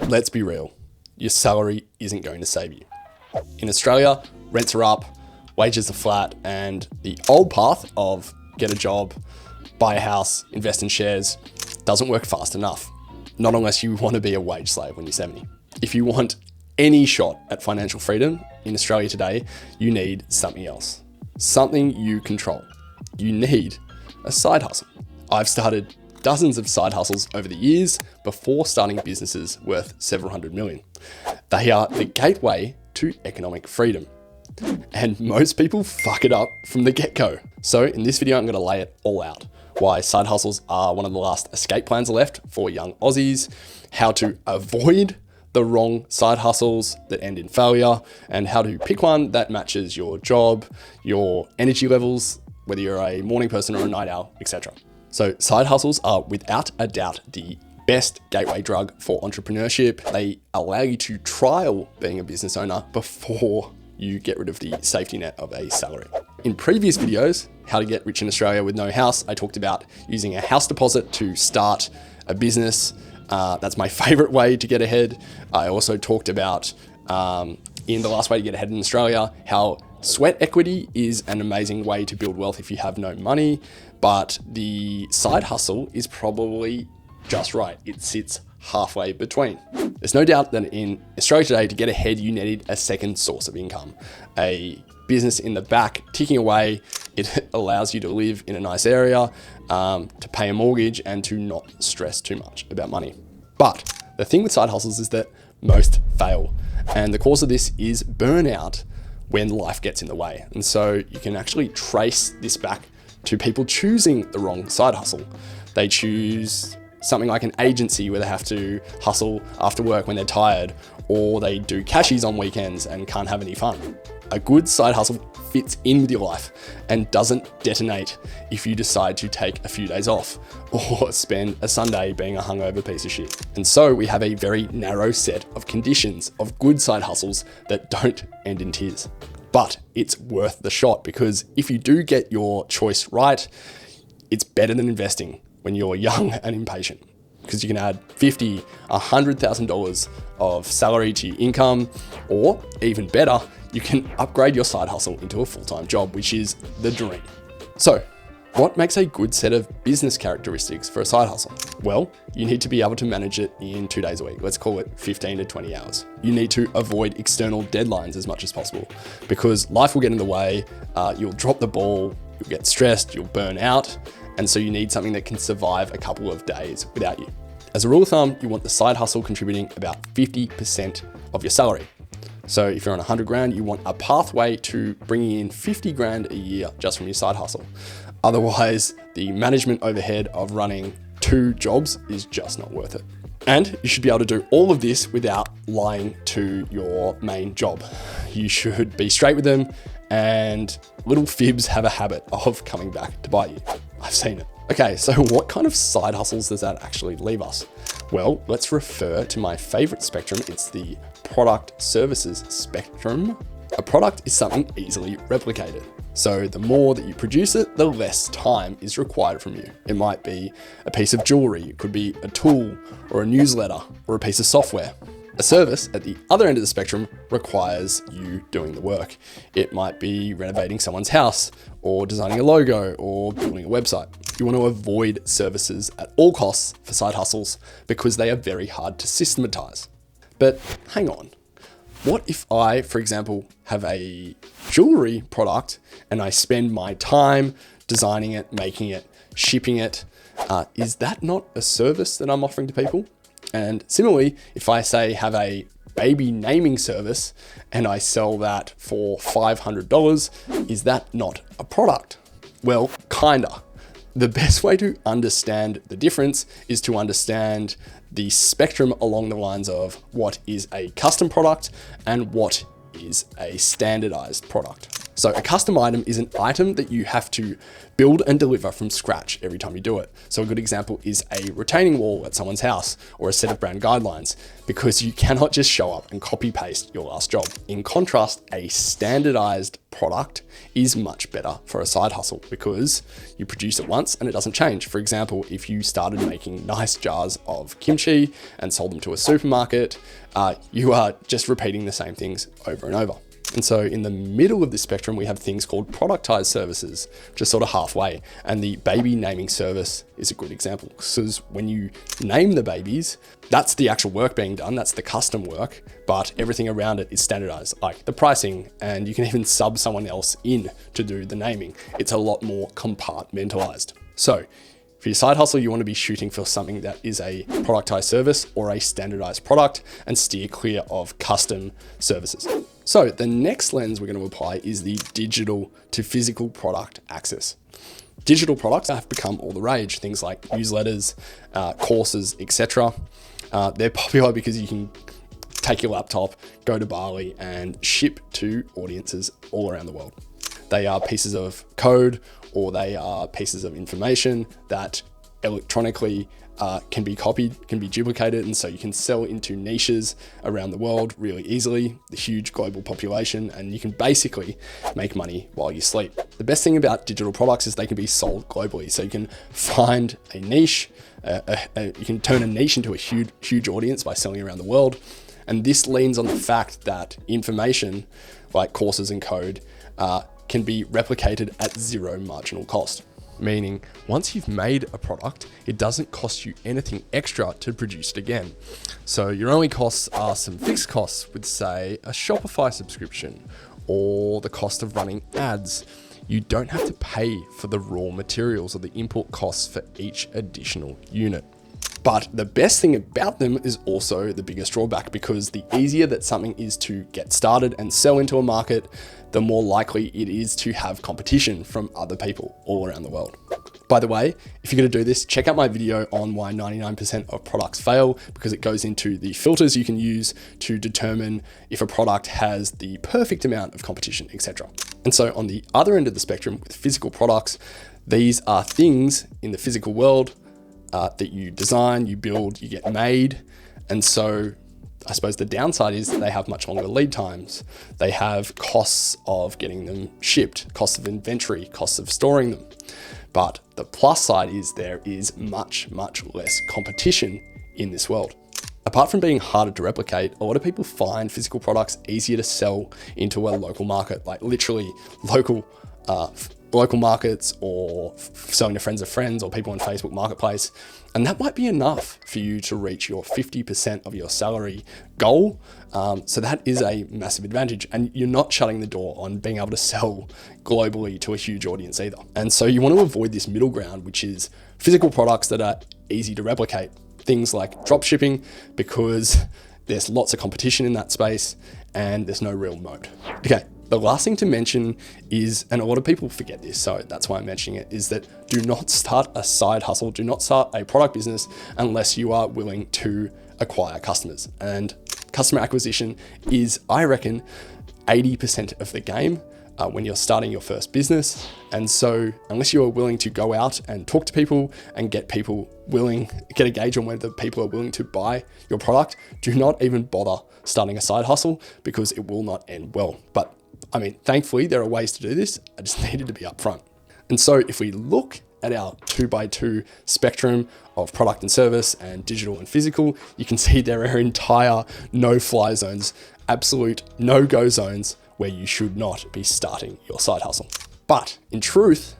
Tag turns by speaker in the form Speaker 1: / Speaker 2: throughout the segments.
Speaker 1: let's be real, your salary isn't going to save you. In Australia, rents are up, wages are flat, and the old path of get a job, buy a house, invest in shares doesn't work fast enough. Not unless you want to be a wage slave when you're 70. If you want any shot at financial freedom in Australia today, you need something else. Something you control. You need a side hustle. I've started dozens of side hustles over the years before starting businesses worth several hundred million. They are the gateway to economic freedom. And most people fuck it up from the get-go. So in this video, I'm going to lay it all out. Why side hustles are one of the last escape plans left for young Aussies, how to avoid the wrong side hustles that end in failure, and how to pick one that matches your job, your energy levels, whether you're a morning person or a night owl, etc. So side hustles are without a doubt the best gateway drug for entrepreneurship. They allow you to trial being a business owner before you get rid of the safety net of a salary. In previous videos, how to get rich in Australia with no house, I talked about using a house deposit to start a business. That's my favorite way to get ahead. I also talked about, in the last way to get ahead in Australia, how sweat equity is an amazing way to build wealth if you have no money, but the side hustle is probably just right. It sits halfway between. There's no doubt that in Australia today, to get ahead, you need a second source of income. A business in the back ticking away. It allows you to live in a nice area, to pay a mortgage, and to not stress too much about money. But the thing with side hustles is that most fail. And the cause of this is burnout when life gets in the way. And so you can actually trace this back to people choosing the wrong side hustle. They choose something like an agency where they have to hustle after work when they're tired, or they do cashies on weekends and can't have any fun. A good side hustle fits in with your life and doesn't detonate if you decide to take a few days off or spend a Sunday being a hungover piece of shit. And so we have a very narrow set of conditions of good side hustles that don't end in tears. But it's worth the shot, because if you do get your choice right, it's better than investing when you're young and impatient, because you can add $50,000, $100,000 of salary to your income, or even better, you can upgrade your side hustle into a full-time job, which is the dream. So what makes a good set of business characteristics for a side hustle? Well, you need to be able to manage it in 2 days a week. Let's call it 15 to 20 hours. You need to avoid external deadlines as much as possible, because life will get in the way. You'll drop the ball, you'll get stressed, you'll burn out. And so you need something that can survive a couple of days without you. As a rule of thumb, you want the side hustle contributing about 50% of your salary. So if you're on 100 grand, you want a pathway to bringing in 50 grand a year just from your side hustle. Otherwise, the management overhead of running 2 jobs is just not worth it. And you should be able to do all of this without lying to your main job. You should be straight with them, and little fibs have a habit of coming back to bite you. I've seen it. Okay, so what kind of side hustles does that actually leave us? Well, let's refer to my favorite spectrum. It's the product services spectrum. A product is something easily replicated. So the more that you produce it, the less time is required from you. It might be a piece of jewelry, it could be a tool or a newsletter or a piece of software. A service at the other end of the spectrum requires you doing the work. It might be renovating someone's house, or designing a logo, or building a website. You want to avoid services at all costs for side hustles because they are very hard to systematize. But hang on. What if I, for example, have a jewelry product and I spend my time designing it, making it, shipping it? Is that not a service that I'm offering to people? And similarly, if I say have a baby naming service and I sell that for $500, is that not a product? Well, kinda. The best way to understand the difference is to understand the spectrum along the lines of what is a custom product and what is a standardized product. So a custom item is an item that you have to build and deliver from scratch every time you do it. So a good example is a retaining wall at someone's house or a set of brand guidelines, because you cannot just show up and copy paste your last job. In contrast, a standardized product is much better for a side hustle because you produce it once and it doesn't change. For example, if you started making nice jars of kimchi and sold them to a supermarket, you are just repeating the same things over and over. And so in the middle of the spectrum, we have things called productized services, just sort of halfway. And the baby naming service is a good example, because when you name the babies, that's the actual work being done. That's the custom work, but everything around it is standardized, like the pricing, and you can even sub someone else in to do the naming. It's a lot more compartmentalized. So for your side hustle, you want to be shooting for something that is a productized service or a standardized product, and steer clear of custom services. So the next lens we're going to apply is the digital to physical product access. Digital products have become all the rage. Things like newsletters, courses, etc. They're popular because you can take your laptop, go to Bali and ship to audiences all around the world. They are pieces of code or they are pieces of information that electronically can be copied, can be duplicated, and so you can sell into niches around the world really easily, the huge global population, and you can basically make money while you sleep. The best thing about digital products is they can be sold globally. So you can find a niche, you can turn a niche into a huge audience by selling around the world. And this leans on the fact that information like courses and code can be replicated at zero marginal cost. Meaning, once you've made a product, it doesn't cost you anything extra to produce it again. So your only costs are some fixed costs with, say, a Shopify subscription or the cost of running ads. You don't have to pay for the raw materials or the input costs for each additional unit. But the best thing about them is also the biggest drawback, because the easier that something is to get started and sell into a market, the more likely it is to have competition from other people all around the world. By the way, if you're going to do this, check out my video on why 99% of products fail, because it goes into the filters you can use to determine if a product has the perfect amount of competition, etc. And so on the other end of the spectrum with physical products, these are things in the physical world that you design, you build, you get made. And so I suppose the downside is that they have much longer lead times. They have costs of getting them shipped, costs of inventory, costs of storing them. But the plus side is there is much less competition in this world. Apart from being harder to replicate, a lot of people find physical products easier to sell into a local market, like literally local markets, or selling to friends of friends or people on Facebook Marketplace. And that might be enough for you to reach your 50% of your salary goal. So that is a massive advantage. And you're not shutting the door on being able to sell globally to a huge audience either. And so you want to avoid this middle ground, which is physical products that are easy to replicate. Things like drop shipping, because there's lots of competition in that space and there's no real moat. Okay. The last thing to mention is, and a lot of people forget this, so that's why I'm mentioning it, is that do not start a side hustle, do not start a product business unless you are willing to acquire customers. And customer acquisition is, I reckon, 80% of the game when you're starting your first business. And so unless you are willing to go out and talk to people and get a gauge on whether people are willing to buy your product, do not even bother starting a side hustle, because it will not end well. But I mean, thankfully, there are ways to do this. I just needed to be upfront. And so if we look at our 2x2 spectrum of product and service and digital and physical, you can see there are entire no-fly zones, absolute no-go zones where you should not be starting your side hustle. But in truth,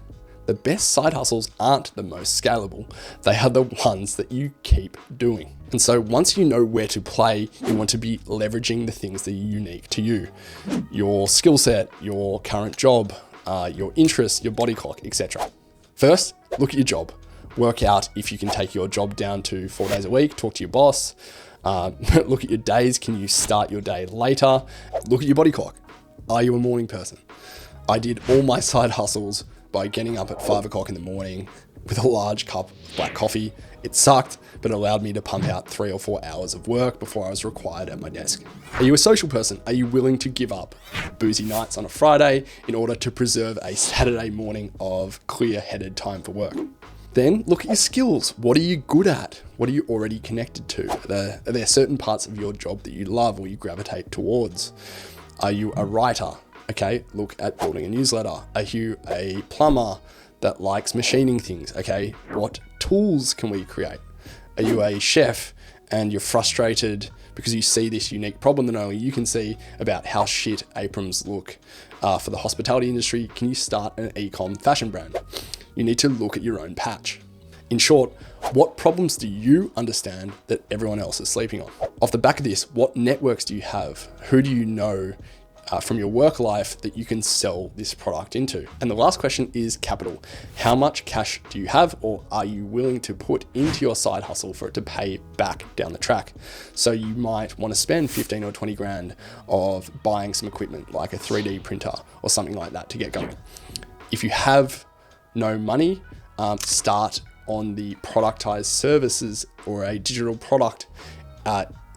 Speaker 1: the best side hustles aren't the most scalable. They are the ones that you keep doing. And so once you know where to play, you want to be leveraging the things that are unique to you. Your skill set, your current job, your interests, your body clock, etc. First, look at your job. Work out if you can take your job down to 4 days a week, talk to your boss. Look at your days. Can you start your day later? Look at your body clock. Are you a morning person? I did all my side hustles by getting up at 5 o'clock in the morning, with a large cup of black coffee. It sucked, but it allowed me to pump out 3 or 4 hours of work before I was required at my desk. Are you a social person? Are you willing to give up boozy nights on a Friday in order to preserve a Saturday morning of clear-headed time for work? Then look at your skills. What are you good at? What are you already connected to? Are there certain parts of your job that you love or you gravitate towards? Are you a writer? Okay, look at building a newsletter. Are you a plumber that likes machining things? Okay, what tools can we create? Are you a chef and you're frustrated because you see this unique problem that only you can see about how shit aprons look for the hospitality industry? Can you start an e-com fashion brand? You need to look at your own patch. In short, what problems do you understand that everyone else is sleeping on? Off the back of this, what networks do you have? Who do you know from your work life that you can sell this product into? And the last question is capital. How much cash do you have, or are you willing to put into your side hustle for it to pay back down the track? So you might want to spend 15 or 20 grand of buying some equipment like a 3D printer or something like that to get going. If you have no money, start on the productized services or a digital product.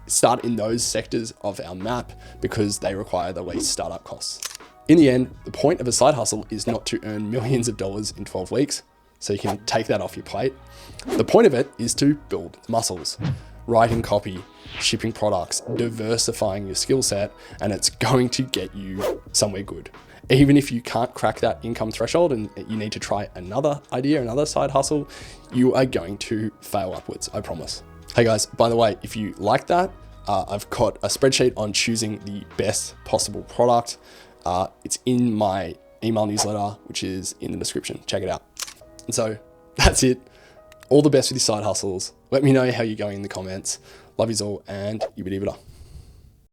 Speaker 1: Start in those sectors of our map because they require the least startup costs. In the end, the point of a side hustle is not to earn millions of dollars in 12 weeks, so you can take that off your plate. The point of it is to build muscles, writing copy, shipping products, diversifying your skill set, and it's going to get you somewhere good. Even if you can't crack that income threshold and you need to try another idea, another side hustle, you are going to fail upwards, I promise. Hey guys, by the way, if you like that, I've got a spreadsheet on choosing the best possible product. It's in my email newsletter, which is in the description. Check it out. And so that's it. All the best with your side hustles. Let me know how you're going in the comments. Love yous all, and you believe it all.